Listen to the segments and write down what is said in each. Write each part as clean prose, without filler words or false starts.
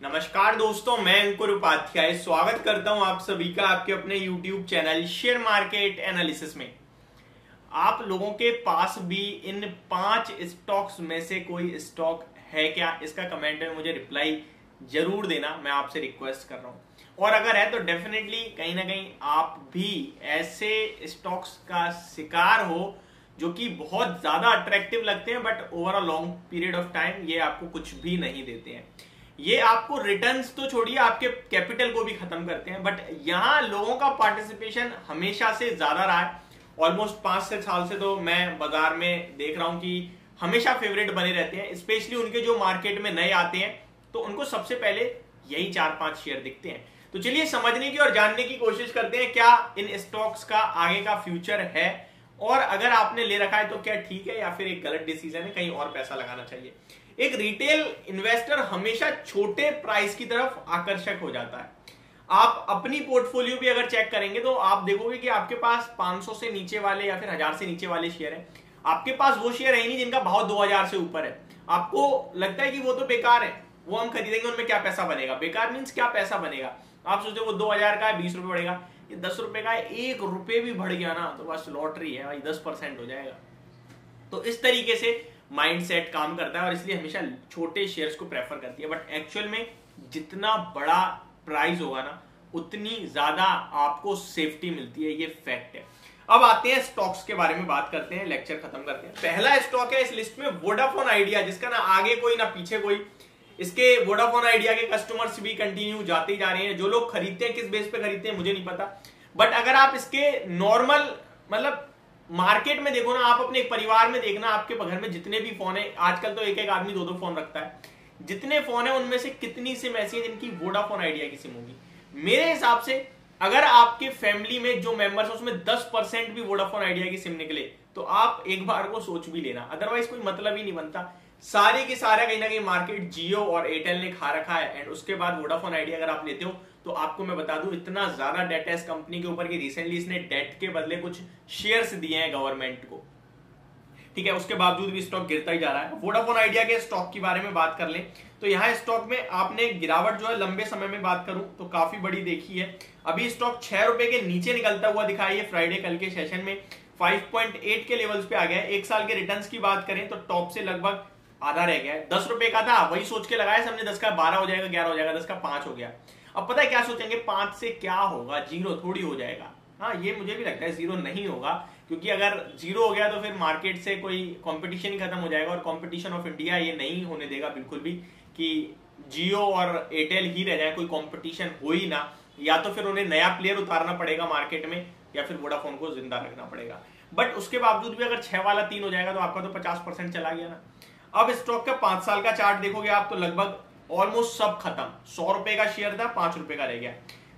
नमस्कार दोस्तों, मैं अंकुर उपाध्याय स्वागत करता हूं आप सभी का आपके अपने YouTube channel share market analysis में। आप लोगों के पास भी इन 5 स्टॉक्स में से कोई स्टॉक है क्या? इसका कमेंट में मुझे रिप्लाई जरूर देना, मैं आपसे रिक्वेस्ट कर रहा हूं। और अगर है तो डेफिनेटली कहीं ना कहीं आप भी ऐसे स्टॉक्स का शिकार हो जो कि बहुत ज्यादा अट्रैक्टिव लगते हैं, but over a long period of time ये आपको कुछ भी नहीं देते हैं। ये आपको रिटर्न्स तो छोड़िए, आपके कैपिटल को भी खत्म करते हैं। बट यहां लोगों का पार्टिसिपेशन हमेशा से ज्यादा रहा है। ऑलमोस्ट 5 साल से तो मैं बाजार में देख रहा हूं कि हमेशा फेवरेट बने रहते हैं। स्पेशली उनके जो मार्केट में नए आते हैं तो उनको सबसे पहले यही 4-5 शेयर दिखते हैं। तो चलिए समझने की और जानने की कोशिश करते हैं क्या इन स्टॉक्स का आगे का फ्यूचर है, और अगर आपने ले रखा है तो क्या ठीक है या फिर एक गलत डिसीजन है, कहीं और पैसा लगाना चाहिए। एक रिटेल इन्वेस्टर हमेशा छोटे प्राइस की तरफ आकर्षक हो जाता है। आप अपनी पोर्टफोलियो भी अगर चेक करेंगे तो आप देखोगे कि आपके पास 500 से नीचे वाले या फिर 1000 से नीचे वाले शेयर हैं। आपके पास वो शेयर है नहीं जिनका भाव 2000 से ऊपर है। आपको लगता है कि वो तो बेकार है, वो हम खरीदेंगे, उनमें क्या पैसा बनेगा। बेकार मीन्स क्या पैसा बनेगा? आप सोचते वो 2000 का है, 20 रुपए बढ़ेगा। ये 10 रुपए का है, 1 रुपए भी बढ़ गया ना तो बस लॉटरी है भाई, 10% हो जाएगा। तो इस तरीके से माइंडसेट काम करता है और इसलिए हमेशा छोटे शेयर्स को प्रेफर करती है। बट एक्चुअल में जितना बड़ा प्राइस होगा ना उतनी ज्यादा आपको सेफ्टी मिलती है, ये फैक्ट है। अब आते हैं स्टॉक्स के बारे में बात करते हैं, लेक्चर खत्म करते हैं। पहला स्टॉक है इस लिस्ट में वोडाफोन आइडिया, जिसका ना आगे कोई ना पीछे कोई। इसके वोडाफोन आइडिया के कस्टमर्स भी कंटिन्यू जाते जा रहे हैं। जो लोग खरीदते हैं किस बेस पे खरीदते हैं मुझे नहीं पता, बट अगर आप इसके नॉर्मल मतलब मार्केट में देखो ना, आप अपने एक परिवार में देखना, आपके घर में जितने भी फोन है, आजकल तो एक आदमी 2 फोन रखता है। जितने फोन है उनमें से कितनी सिम ऐसी है जिनकी वोडाफोन आइडिया की सिम होगी? मेरे हिसाब से अगर आपके फैमिली में जो मेंबर्स है उसमें 10% भी वोडाफोन आइडिया की सिम निकले तो आप एक बार को सोच भी लेना, अदरवाइज कोई मतलब ही नहीं बनता। सारे के सारे कहीं ना कहीं मार्केट जियो और एयरटेल ने खा रखा है, एंड उसके बाद वोडाफोन आइडिया अगर आप लेते हो तो आपको मैं बता दूं इतना ज्यादा डेट है इस कंपनी के ऊपर कि रिसेंटली इसने डेट के बदले कुछ शेयर्स दिए हैं गवर्नमेंट को। ठीक है, उसके बावजूद भी स्टॉक गिरता ही जा रहा है। वोडाफोन आइडिया के स्टॉक की बारे में बात कर ले तो यहाँ स्टॉक में आपने गिरावट जो है लंबे समय में बात करूं तो काफी बड़ी देखी है। अभी स्टॉक 6 रुपए के नीचे निकलता हुआ दिखाई है। फ्राइडे कल के सेशन में 5.8 के लेवल्स पे आ गया है। 1 साल के रिटर्न्स की बात करें तो टॉप से लगभग आधा रह गया है। 10 रुपए का था, वही सोच के लगाया सबने, 10 का 12 हो जाएगा, 11 हो जाएगा, 10 का 5 हो गया। अब पता है क्या सोचेंगे, 5 से क्या होगा, जीरो थोड़ी हो जाएगा। हाँ, ये मुझे भी लगता है जीरो नहीं होगा, क्योंकि अगर जीरो हो गया तो फिर मार्केट से कोई कंपटीशन ही खत्म हो जाएगा। और कंपटीशन ऑफ इंडिया ये नहीं होने देगा बिल्कुल भी कि जियो और एयरटेल ही रह जाए, कोई कंपटीशन हो ही ना। या तो फिर उन्हें नया प्लेयर उतारना पड़ेगा मार्केट में, या फिर वोडाफोन को जिंदा रखना पड़ेगा। बट उसके बावजूद भी अगर 6 वाला 3 हो जाएगा तो आपका तो 50% चला गया ना। अब स्टॉक का 5 साल का चार्ट देखोगे आप तो लगभग ऑलमोस्ट सब खत्म। 100 रुपए का शेयर था, 5 रुपए का रह गया।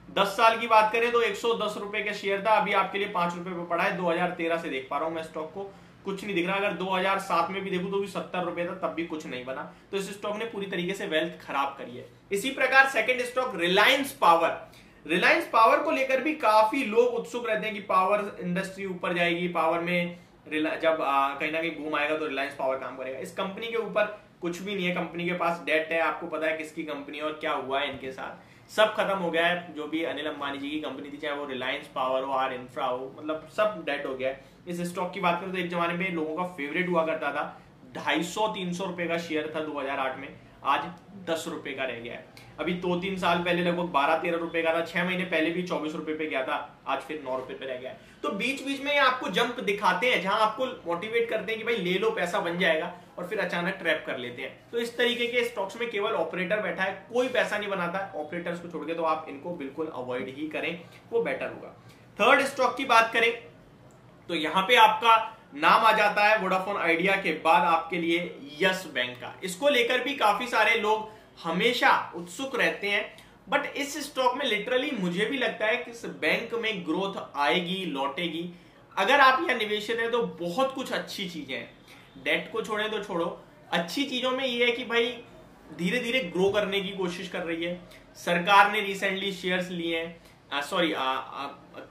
10 साल की बात करें तो 110 रुपए का शेयर था, अभी आपके लिए 5 रुपए पे पड़ा है। 2013 से देख पा रहा हूं मैं स्टॉक को, कुछ नहीं दिख रहा। अगर 2007 में भी देखूं तो भी 70 रुपए था, तब भी कुछ नहीं बना। तो इस स्टॉक ने पूरी तरीके से वेल्थ खराब करी है। इसी प्रकार second stock Reliance power. Reliance power को लेकर भी काफी लोग उत्सुक रहते हैं कि पावर इंडस्ट्री ऊपर जाएगी, पावर में जब कहीं ना कहीं बूम आएगा तो रिलायंस पावर काम करेगा। इस कंपनी के ऊपर कुछ भी नहीं है। कंपनी के पास डेट है, आपको पता है किसकी कंपनी है और क्या हुआ है इनके साथ, सब खत्म हो गया है। जो भी अनिल अंबानी जी की कंपनी थी, चाहे वो रिलायंस पावर हो, आर इंफ्रा हो, मतलब सब डेट हो गया है। इस स्टॉक की बात करें तो एक जमाने में लोगों का फेवरेट हुआ करता था। 250-300 रुपए का शेयर था 2008 में, आज 10 रुपए का रह गया है। अभी 2-3 साल पहले लगभग 12-13 रुपए का था। 6 महीने पहले भी 24 रुपए पे गया था, आज फिर 9 रुपए पे रह गया है। तो बीच बीच में आपको जंप दिखाते हैं जहां आपको मोटिवेट करते हैं कि भाई ले लो, पैसा बन जाएगा, और फिर अचानक ट्रैप कर लेते हैं। तो इस तरीके के स्टॉक्स में केवल ऑपरेटर बैठा है, कोई पैसा नहीं बनाता। ऑपरेटर्स को छोड़ के तो आप इनको बिल्कुल अवॉइड ही करें, वो बेटर होगा। थर्ड स्टॉक की बात करें तो यहां पे आपका नाम आ जाता है वोडाफोन आइडिया के बाद आपके लिए यस बैंक का। इसको लेकर भी काफी सारे लोग हमेशा उत्सुक रहते हैं, बट इस स्टॉक में लिटरली मुझे भी लगता है कि इस बैंक में ग्रोथ आएगी, लौटेगी। अगर आप यहां निवेशित हैं तो बहुत कुछ अच्छी चीजें हैं। डेट को छोड़े तो छोड़ो, अच्छी चीजों में यह है कि भाई धीरे धीरे ग्रो करने की कोशिश कर रही है। सरकार ने रिसेंटली शेयर्स लिए हैं,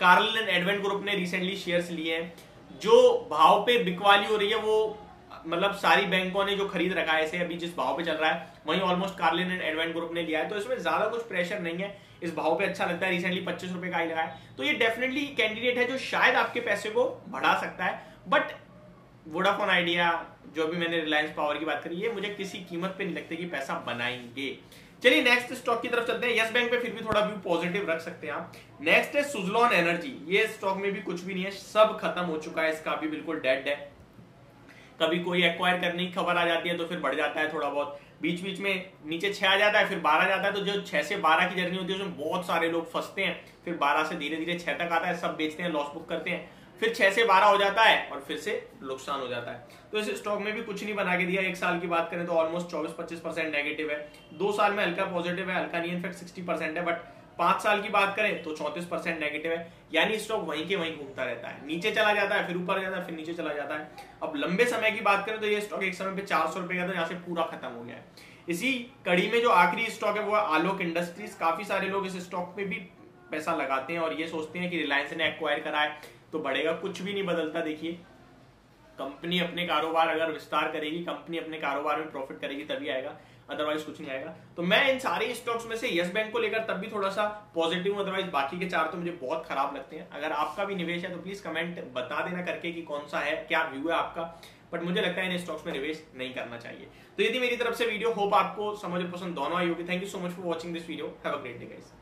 कार्लन एडवेंट ग्रुप ने रिसेंटली शेयर्स लिए हैं। जो भाव पे बिकवाली हो रही है वो मतलब सारी बैंकों ने जो खरीद रखा है इसे, अभी जिस भाव पे चल रहा है वहीं almost Carlin and advent group ने लिया है, तो इसमें ज्यादा कुछ प्रेशर नहीं है, इस भाव पे अच्छा लगता है। रिसेंटली 25 रुपए का ही लगा है, तो ये डेफिनेटली कैंडिडेट है जो शायद आपके पैसे को बढ़ा सकता है। बट वोडाफोन आइडिया, जो भी मैंने रिलायंस पावर की बात करी, ये मुझे किसी कीमत पे नहीं लगता कि पैसा बनाएंगे। चलिए नेक्स्ट स्टॉक की तरफ चलते हैं। यस बैंक पे फिर भी थोड़ा व्यू पॉजिटिव रख सकते हैं आप। नेक्स्ट है सुजलॉन एनर्जी। ये स्टॉक में भी कुछ भी नहीं है, सब खत्म हो चुका है, इसका भी बिल्कुल डेड है। कभी कोई एक्वायर करने की खबर आ जाती है तो फिर बढ़ जाता है थोड़ा बहुत, बीच बीच में नीचे 6 आ जाता है, फिर 12 जाता है, तो जो 6 से 12 की जर्नी होती है उसमें बहुत सारे लोग फंसते हैं, फिर 12 से धीरे धीरे 6 तक आता है, सब बेचते हैं, लॉस बुक करते हैं, फिर 6 से 12 हो जाता है और फिर से नुकसान हो जाता है। तो इस स्टॉक में भी कुछ नहीं बना के दिया। एक साल की बात करें तो ऑलमोस्ट 24-25% नेगेटिव है, 2 साल में हल्का पॉजिटिव है, हल्का नहीं इनफैक्ट 60% है, बट 5 साल की बात करें तो 34% नेगेटिव है। यानी स्टॉक वहीं के वहीं घूमता रहता है, नीचे चला जाता है, फिर ऊपर जाता है, फिर नीचे चला जाता है। अब लंबे समय की बात करें तो ये स्टॉक एक समय पे 400 रुपए का था, यहाँ से पूरा खत्म हो गया है। इसी कड़ी में जो आखिरी स्टॉक है वो है आलोक इंडस्ट्रीज। काफी सारे लोग इस स्टॉक पे भी पैसा लगाते हैं और ये सोचते हैं कि रिलायंस ने एक्वायर करा है तो बढ़ेगा, कुछ भी नहीं बदलता। देखिए, कंपनी अपने कारोबार अगर विस्तार करेगी, कंपनी अपने कारोबार में प्रॉफिट करेगी तभी आएगा, अदरवाइज कुछ नहीं आएगा। तो मैं इन सारे स्टॉक्स में से यस बैंक को लेकर तब भी थोड़ा सा पॉजिटिव हूं, अदरवाइज बाकी के 4 तो मुझे बहुत खराब लगते हैं। अगर आपका भी निवेश है तो प्लीज कमेंट बता देना करके कि कौन सा है, क्या व्यू है आपका, बट मुझे लगता है इन स्टॉक्स में निवेश नहीं करना चाहिए। तो यदि मेरी तरफ से वीडियो, होप आपको समझ और पसंद दोनों आई होगी। Thank you so much for watching this video, have a great day guys.